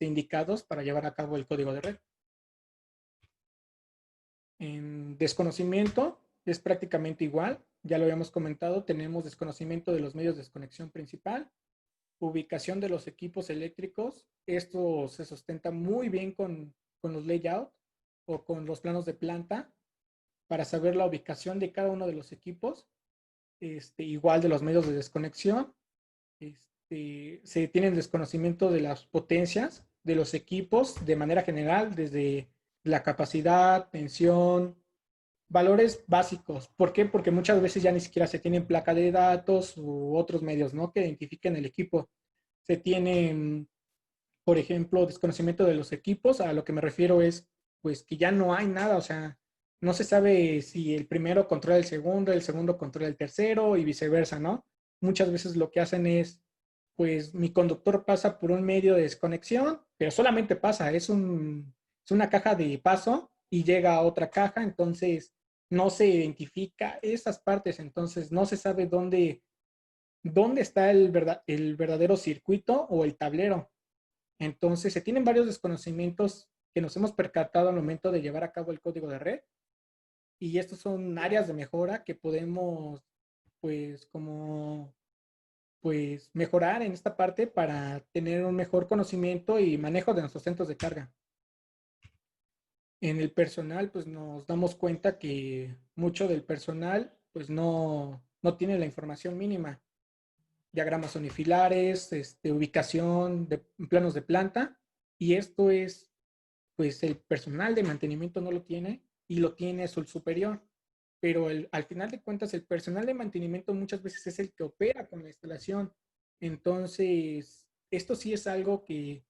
indicados para llevar a cabo el código de red. En desconocimiento es prácticamente igual. Ya lo habíamos comentado, tenemos desconocimiento de los medios de desconexión principal, ubicación de los equipos eléctricos. Esto se sustenta muy bien con los layouts o con los planos de planta para saber la ubicación de cada uno de los equipos. Igual de los medios de desconexión. Se tiene desconocimiento de las potencias de los equipos de manera general, desde la capacidad, tensión, valores básicos. ¿Por qué? Porque muchas veces ya ni siquiera se tienen placa de datos u otros medios, ¿no?, que identifiquen el equipo. Se tienen, por ejemplo, desconocimiento de los equipos. A lo que me refiero es, pues, que ya no hay nada, o sea, no se sabe si el primero controla el segundo controla el tercero y viceversa, ¿no? Muchas veces lo que hacen es, pues, mi conductor pasa por un medio de desconexión, pero solamente pasa, es una caja de paso y llega a otra caja, entonces no se identifica esas partes, entonces no se sabe dónde está el verdadero circuito o el tablero. Entonces, se tienen varios desconocimientos que nos hemos percatado al momento de llevar a cabo el código de red, y estos son áreas de mejora que podemos, pues, como, pues, mejorar en esta parte para tener un mejor conocimiento y manejo de nuestros centros de carga. En el personal, pues, nos damos cuenta que mucho del personal, pues, no tiene la información mínima. Diagramas unifilares, ubicación de planos de planta, y esto es, pues, el personal de mantenimiento no lo tiene y lo tiene su superior, pero al final de cuentas el personal de mantenimiento muchas veces es el que opera con la instalación. Entonces, esto sí es algo que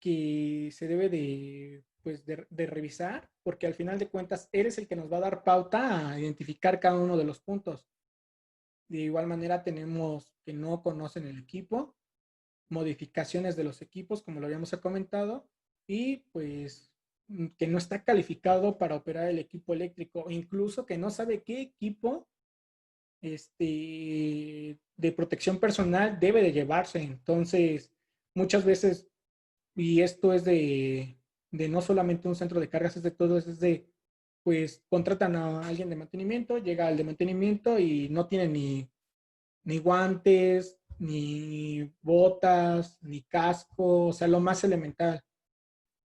se debe de, pues, de revisar, porque al final de cuentas eres el que nos va a dar pauta a identificar cada uno de los puntos. De igual manera tenemos que no conocen el equipo, modificaciones de los equipos, como lo habíamos comentado, y pues que no está calificado para operar el equipo eléctrico, incluso que no sabe qué equipo de protección personal debe de llevarse. Entonces, muchas veces, y esto es de no solamente un centro de cargas, es de todo, es de, pues, contratan a alguien de mantenimiento, llega al de mantenimiento y no tiene ni guantes, ni botas, ni casco, o sea, lo más elemental.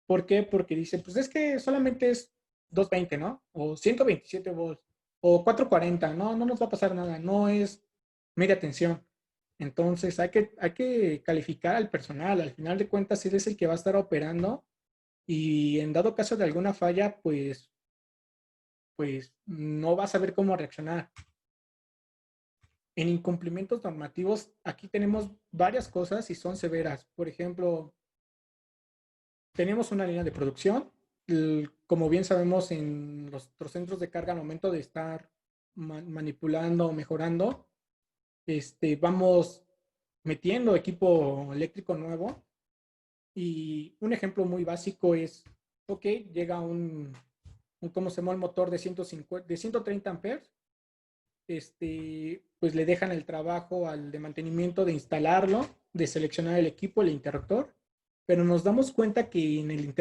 ¿Por qué? Porque dice, pues es que solamente es 220, ¿no? O 127 volts, o 440, no, no nos va a pasar nada, no es media tensión. Entonces hay que calificar al personal, al final de cuentas él es el que va a estar operando, y en dado caso de alguna falla, pues no va a saber cómo reaccionar. En incumplimientos normativos, aquí tenemos varias cosas y son severas. Por ejemplo, tenemos una línea de producción. Como bien sabemos, en los centros de carga, al momento de estar manipulando o mejorando, vamos metiendo equipo eléctrico nuevo. Y un ejemplo muy básico es, ok, llega ¿cómo se llama? El motor de 150, de 130 amperes. Pues le dejan el trabajo al de mantenimiento de instalarlo, de seleccionar el equipo, el interruptor, pero nos damos cuenta que en el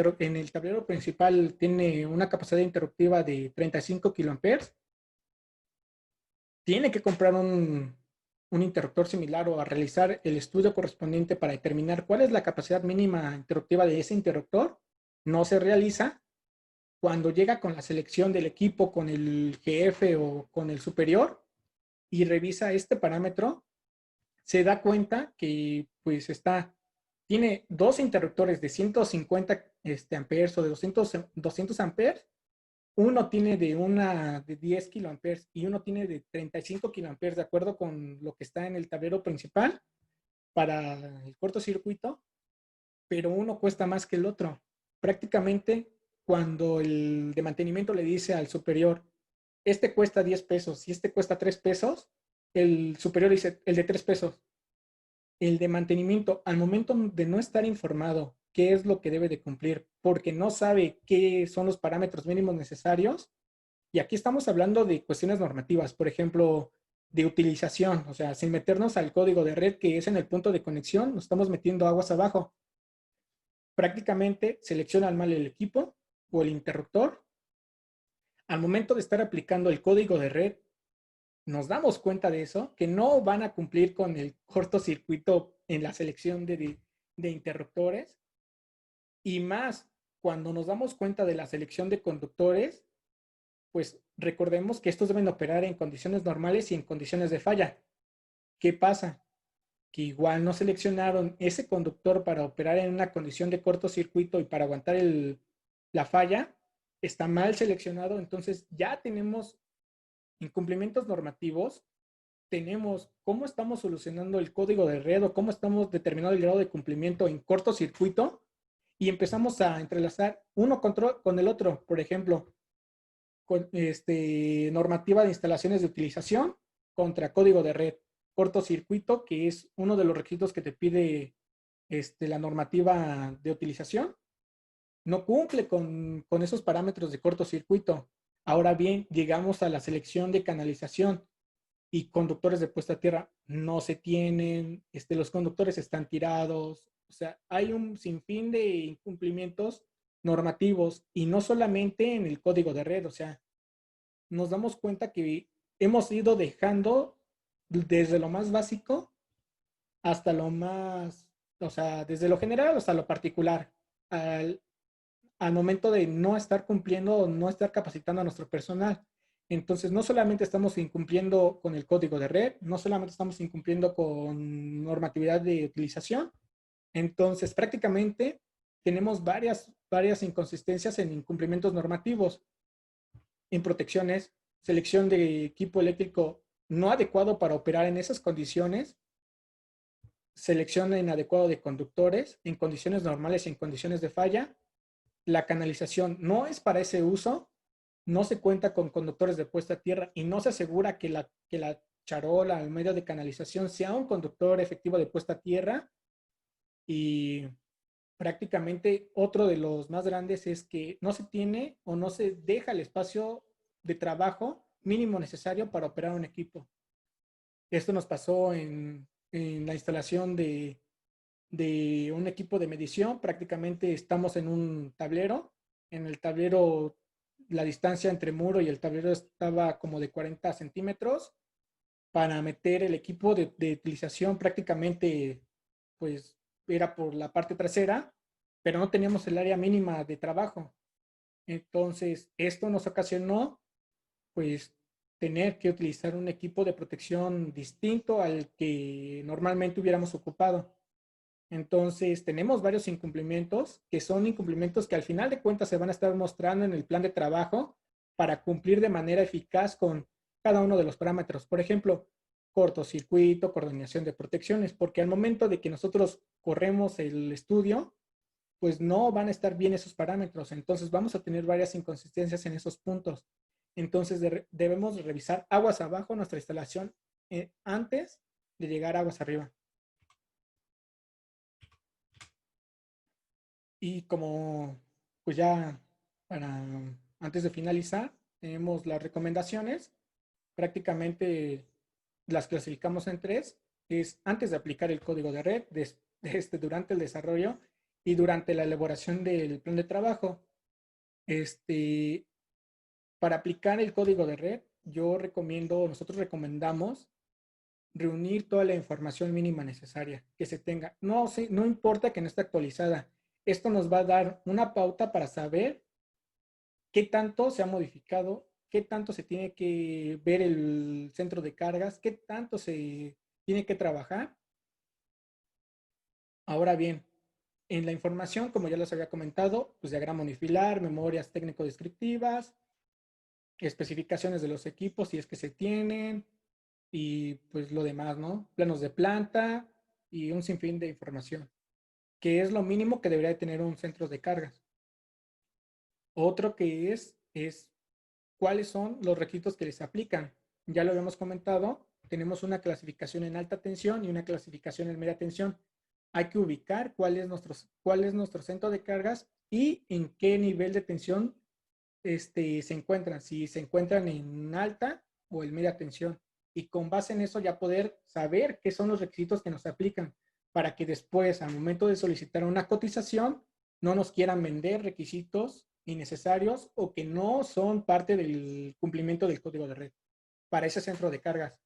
tablero principal tiene una capacidad interruptiva de 35 kiloamperes. Tiene que comprar un interruptor similar o a realizar el estudio correspondiente para determinar cuál es la capacidad mínima interruptiva de ese interruptor. No se realiza. Cuando llega con la selección del equipo, con el jefe o con el superior, y revisa este parámetro, se da cuenta que, pues, tiene dos interruptores de 150 amperes o de 200 amperes. Uno tiene de 10 kiloamperes y uno tiene de 35 kiloamperes, de acuerdo con lo que está en el tablero principal para el cortocircuito, pero uno cuesta más que el otro. Prácticamente, cuando el de mantenimiento le dice al superior, este cuesta 10 pesos y este cuesta 3 pesos, el superior dice, el de 3 pesos. El de mantenimiento, al momento de no estar informado qué es lo que debe de cumplir, porque no sabe qué son los parámetros mínimos necesarios, y aquí estamos hablando de cuestiones normativas, por ejemplo, de utilización, o sea, sin meternos al código de red que es en el punto de conexión, nos estamos metiendo aguas abajo. Prácticamente selecciona mal el equipo o el interruptor, al momento de estar aplicando el código de red, nos damos cuenta de eso, que no van a cumplir con el cortocircuito en la selección de interruptores, y más cuando nos damos cuenta de la selección de conductores, pues recordemos que estos deben operar en condiciones normales y en condiciones de falla. ¿Qué pasa? Que igual no seleccionaron ese conductor para operar en una condición de cortocircuito y para aguantar la falla, está mal seleccionado, entonces ya tenemos incumplimientos normativos, tenemos cómo estamos solucionando el código de red o cómo estamos determinando el grado de cumplimiento en cortocircuito y empezamos a entrelazar uno con el otro. Por ejemplo, con normativa de instalaciones de utilización contra código de red. Cortocircuito, que es uno de los requisitos que te pide la normativa de utilización, no cumple con esos parámetros de cortocircuito. Ahora bien, llegamos a la selección de canalización y conductores de puesta a tierra no se tienen, los conductores están tirados, o sea, hay un sinfín de incumplimientos normativos y no solamente en el código de red, o sea, nos damos cuenta que hemos ido dejando desde lo más básico hasta lo más, o sea, desde lo general hasta lo particular, al, al momento de no estar cumpliendo o no estar capacitando a nuestro personal. Entonces, no solamente estamos incumpliendo con el código de red, no solamente estamos incumpliendo con normatividad de utilización, entonces prácticamente tenemos varias inconsistencias en incumplimientos normativos, en protecciones, selección de equipo eléctrico no adecuado para operar en esas condiciones, selección inadecuada de conductores en condiciones normales y en condiciones de falla, la canalización no es para ese uso, no se cuenta con conductores de puesta a tierra y no se asegura que la charola, el medio de canalización, sea un conductor efectivo de puesta a tierra. Y prácticamente otro de los más grandes es que no se tiene o no se deja el espacio de trabajo mínimo necesario para operar un equipo. Esto nos pasó en la instalación de un equipo de medición. Prácticamente estamos en un tablero. En el tablero, la distancia entre muro y el tablero estaba como de 40 centímetros. Para meter el equipo de utilización prácticamente, pues, era por la parte trasera, pero no teníamos el área mínima de trabajo. Entonces, esto nos ocasionó, pues, tener que utilizar un equipo de protección distinto al que normalmente hubiéramos ocupado. Entonces, tenemos varios incumplimientos, que son incumplimientos que al final de cuentas se van a estar mostrando en el plan de trabajo para cumplir de manera eficaz con cada uno de los parámetros. Por ejemplo, cortocircuito, coordinación de protecciones, porque al momento de que nosotros corremos el estudio, pues no van a estar bien esos parámetros. Entonces, vamos a tener varias inconsistencias en esos puntos. Entonces, debemos revisar aguas abajo nuestra instalación antes de llegar a aguas arriba. Y como, pues ya para antes de finalizar, tenemos las recomendaciones. Prácticamente las clasificamos en tres. Es antes de aplicar el código de red, durante el desarrollo y durante la elaboración del plan de trabajo. Para aplicar el código de red, nosotros recomendamos reunir toda la información mínima necesaria que se tenga. No importa que no esté actualizada. Esto nos va a dar una pauta para saber qué tanto se ha modificado, qué tanto se tiene que ver el centro de cargas, qué tanto se tiene que trabajar. Ahora bien, en la información, como ya les había comentado, pues diagrama unifilar, memorias técnico-descriptivas, especificaciones de los equipos si es que se tienen, y pues lo demás, ¿no? Planos de planta y un sinfín de información, que es lo mínimo que debería de tener un centro de cargas. Otro que es cuáles son los requisitos que les aplican. Ya lo habíamos comentado, tenemos una clasificación en alta tensión y una clasificación en media tensión. Hay que ubicar cuál es nuestro centro de cargas y en qué nivel de tensión se encuentran, si se encuentran en alta o en media tensión. Y con base en eso ya poder saber qué son los requisitos que nos aplican para que después, al momento de solicitar una cotización, no nos quieran vender requisitos innecesarios o que no son parte del cumplimiento del código de red para ese centro de cargas.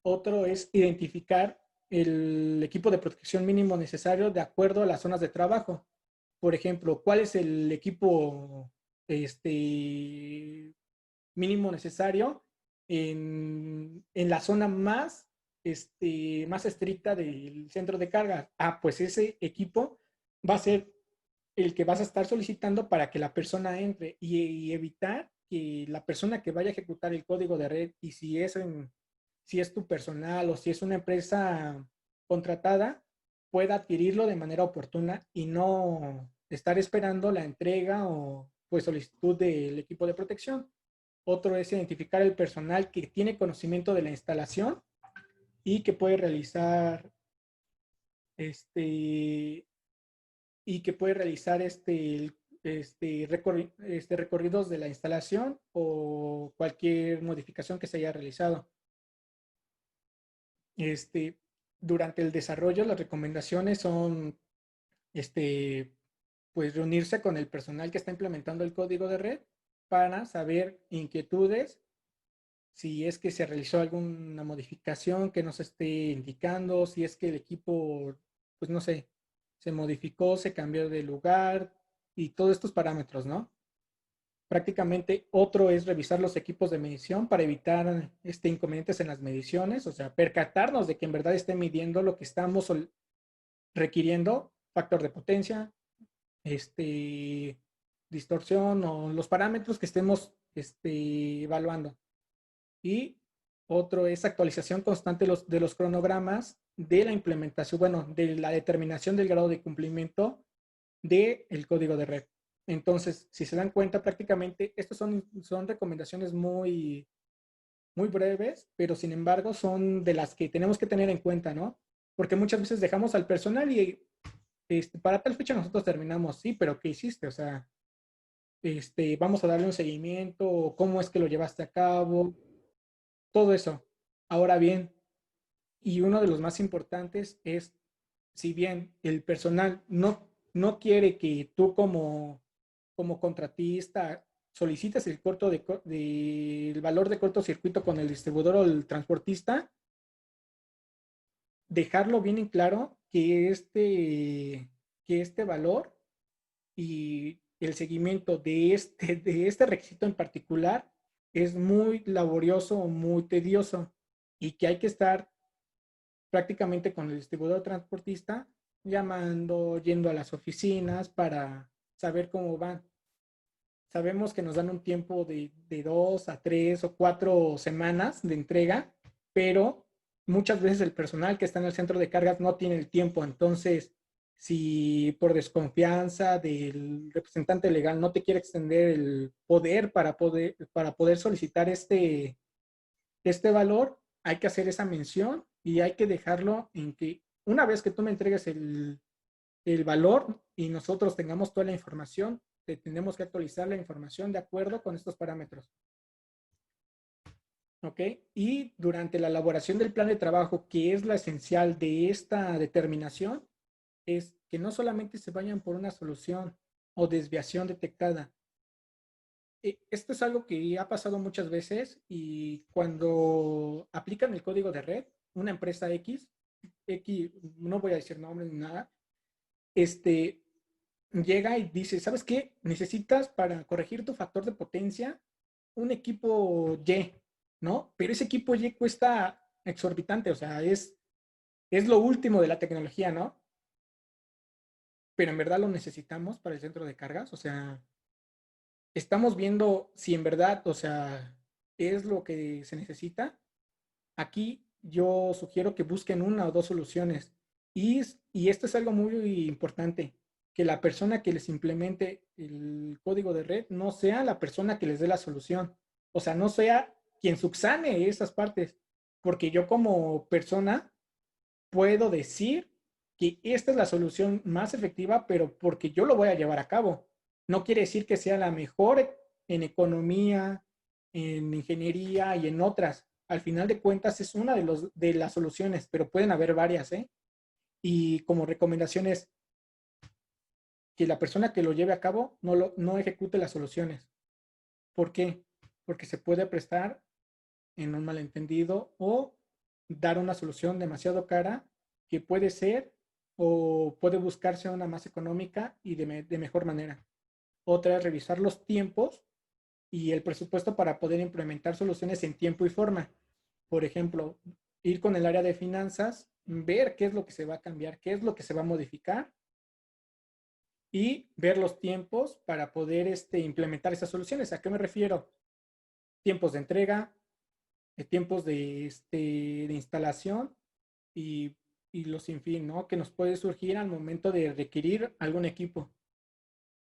Otro es identificar el equipo de protección mínimo necesario de acuerdo a las zonas de trabajo. Por ejemplo, ¿cuál es el equipo mínimo necesario en la zona más estricta del centro de carga? Ah, pues ese equipo va a ser el que vas a estar solicitando para que la persona entre y evitar que la persona que vaya a ejecutar el código de red, y si es tu personal o si es una empresa contratada, pueda adquirirlo de manera oportuna y no estar esperando la entrega o pues solicitud del equipo de protección. Otro es identificar el personal que tiene conocimiento de la instalación y que puede realizar este y que puede realizar recorridos de la instalación o cualquier modificación que se haya realizado. Este, Durante el desarrollo, las recomendaciones son pues reunirse con el personal que está implementando el código de red para saber inquietudes, si es que se realizó alguna modificación que nos esté indicando, si es que el equipo, pues no sé, se modificó, se cambió de lugar y todos estos parámetros, ¿no? Prácticamente otro es revisar los equipos de medición para evitar inconvenientes en las mediciones, o sea, percatarnos de que en verdad esté midiendo lo que estamos requiriendo, factor de potencia, distorsión o los parámetros que estemos evaluando. Y otro es actualización constante de los cronogramas de la implementación, bueno, de la determinación del grado de cumplimiento del código de red. Entonces, si se dan cuenta, prácticamente estas son recomendaciones muy breves, pero sin embargo son de las que tenemos que tener en cuenta, ¿no? Porque muchas veces dejamos al personal y para tal fecha nosotros terminamos, sí, pero ¿qué hiciste? O sea, vamos a darle un seguimiento, cómo es que lo llevaste a cabo, todo eso. Ahora bien, y uno de los más importantes es, si bien el personal no quiere que tú como contratista solicites el valor de cortocircuito con el distribuidor o el transportista, dejarlo bien en claro que este valor y el seguimiento de este requisito en particular es muy laborioso o muy tedioso y que hay que estar prácticamente con el distribuidor transportista llamando, yendo a las oficinas para saber cómo van. Sabemos que nos dan un tiempo de 2 a 3 o 4 semanas de entrega, pero muchas veces el personal que está en el centro de cargas no tiene el tiempo. Entonces, si por desconfianza del representante legal no te quiere extender el poder para poder solicitar este valor, hay que hacer esa mención y hay que dejarlo en que una vez que tú me entregues el valor y nosotros tengamos toda la información, tenemos que actualizar la información de acuerdo con estos parámetros. ¿Ok? Y durante la elaboración del plan de trabajo, que es la esencial de esta determinación, es que no solamente se vayan por una solución o desviación detectada. Esto es algo que ha pasado muchas veces y cuando aplican el código de red, una empresa X, no voy a decir nombres ni nada, llega y dice, ¿sabes qué? Necesitas para corregir tu factor de potencia un equipo Y, ¿no? Pero ese equipo Y cuesta exorbitante, o sea, es lo último de la tecnología, ¿no? Pero en verdad lo necesitamos para el centro de cargas, o sea, estamos viendo si en verdad, o sea, es lo que se necesita. Aquí yo sugiero que busquen una o dos soluciones. Y esto es algo muy importante, que la persona que les implemente el código de red no sea la persona que les dé la solución. O sea, no sea quien subsane esas partes. Porque yo como persona puedo decir que esta es la solución más efectiva, pero porque yo lo voy a llevar a cabo. No quiere decir que sea la mejor en economía, en ingeniería y en otras. Al final de cuentas es una de las soluciones, pero pueden haber varias, ¿eh? Y como recomendaciones, que la persona que lo lleve a cabo no ejecute las soluciones. ¿Por qué? Porque se puede prestar en un malentendido o dar una solución demasiado cara que puede ser o puede buscarse una más económica y de mejor manera. Otra es revisar los tiempos y el presupuesto para poder implementar soluciones en tiempo y forma. Por ejemplo, ir con el área de finanzas, ver qué es lo que se va a cambiar, qué es lo que se va a modificar y ver los tiempos para poder implementar esas soluciones. ¿A qué me refiero? Tiempos de entrega, tiempos de instalación y, y los sin fin, ¿no? Que nos puede surgir al momento de requerir algún equipo.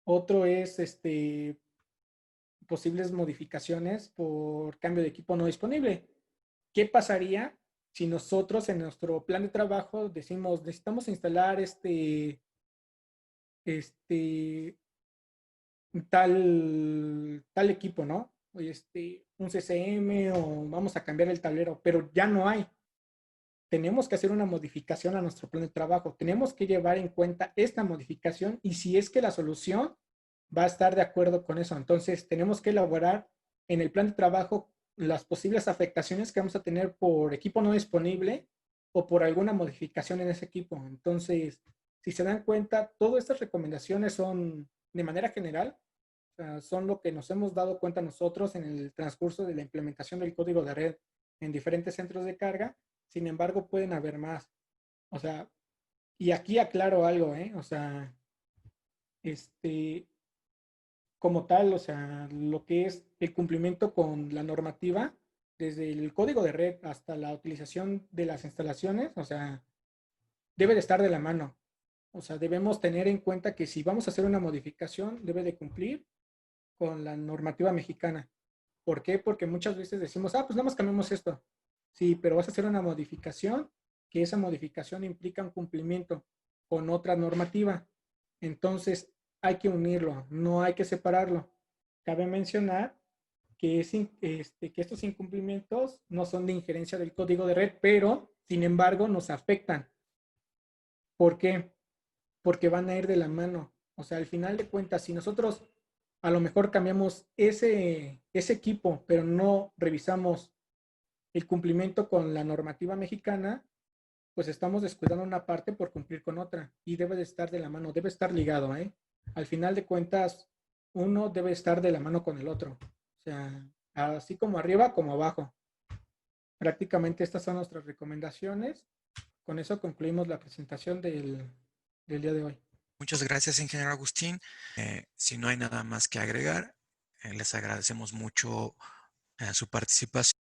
Otro es posibles modificaciones por cambio de equipo no disponible. ¿Qué pasaría si nosotros en nuestro plan de trabajo decimos necesitamos instalar este tal equipo, ¿no? Un CCM o vamos a cambiar el tablero, pero ya no hay. Tenemos que hacer una modificación a nuestro plan de trabajo. Tenemos que llevar en cuenta esta modificación y si es que la solución va a estar de acuerdo con eso. Entonces, tenemos que elaborar en el plan de trabajo las posibles afectaciones que vamos a tener por equipo no disponible o por alguna modificación en ese equipo. Entonces, si se dan cuenta, todas estas recomendaciones son de manera general, o sea, son lo que nos hemos dado cuenta nosotros en el transcurso de la implementación del código de red en diferentes centros de carga. Sin embargo, pueden haber más. O sea, y aquí aclaro algo, ¿eh? O sea, este, como tal, o sea, lo que es el cumplimiento con la normativa, desde el código de red hasta la utilización de las instalaciones, o sea, debe de estar de la mano. O sea, debemos tener en cuenta que si vamos a hacer una modificación, debe de cumplir con la normativa mexicana. ¿Por qué? Porque muchas veces decimos, pues nada más cambiamos esto. Sí, pero vas a hacer una modificación, que esa modificación implica un cumplimiento con otra normativa. Entonces, hay que unirlo, no hay que separarlo. Cabe mencionar que estos incumplimientos no son de injerencia del código de red, pero, sin embargo, nos afectan. ¿Por qué? Porque van a ir de la mano. O sea, al final de cuentas, si nosotros a lo mejor cambiamos ese equipo, pero no revisamos el cumplimiento con la normativa mexicana, pues estamos descuidando una parte por cumplir con otra y debe de estar de la mano, debe estar ligado, ¿eh? Al final de cuentas, uno debe estar de la mano con el otro. O sea, así como arriba, como abajo. Prácticamente estas son nuestras recomendaciones. Con eso concluimos la presentación del día de hoy. Muchas gracias, ingeniero Agustín. Si no hay nada más que agregar, les agradecemos mucho su participación.